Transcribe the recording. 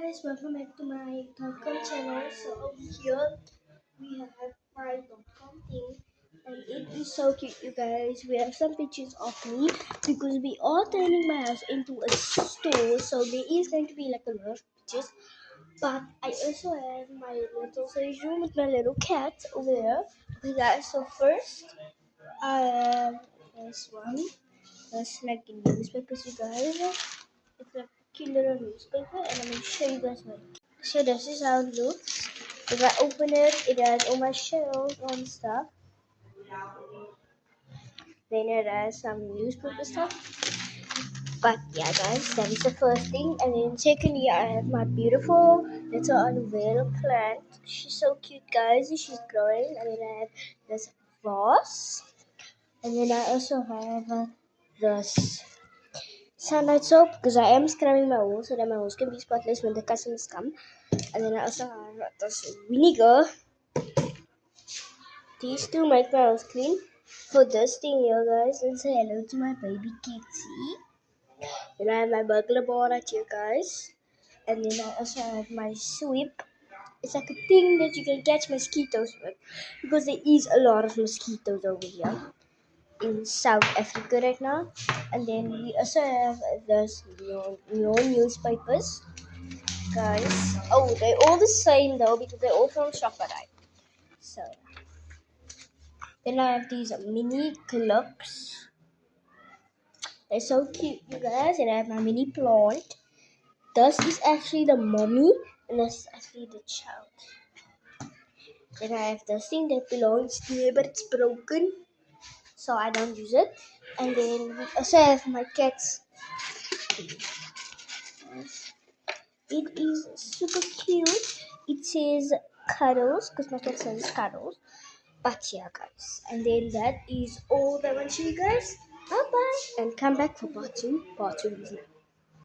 guys, welcome back to my .com channel. So over here we have my .com thing and it is so cute, you guys. We have some pictures of me because we are turning my house into a store, so there is going to be like a lot of pictures. But I also have my little storage room with my little cat over there. Okay guys, so first I have this one. That's like a newspapers, you guys. It's a cute little newspaper, and I'm going to show you guys what. So this is how it looks. If I open it, it has all my shells and stuff. Then it has some newspaper stuff. But yeah, guys, that is the first thing. And then secondly, I have my beautiful little aloe vera plant. She's so cute, guys. She's growing. And then I have this vase. And then I also have this sunlight soap because I am scrubbing my walls so that my walls can be spotless when the customers come. And then I also have this vinegar. These two make my house clean. For this thing here, guys, and say hello to my baby kitty. Then I have my burglar bar right here, guys. And then I also have my sweep. It's like a thing that you can catch mosquitoes with because there is a lot of mosquitoes over here in South Africa right now. And then we also have this newspapers, guys. Oh, they're all the same though because they're all from Shoprite. So then I have these mini clips. They're so cute, you guys. And I have my mini plant. This is actually the mommy, and this is actually the child. Then I have this thing that belongs to me, but it's broken, so I don't use it. And then we also have my cat's. It is super cute. It says Cuddles, because my cat says Cuddles. But yeah, guys. And then that is all that I want to show you guys. Bye bye. And come back for part two. Part two is now.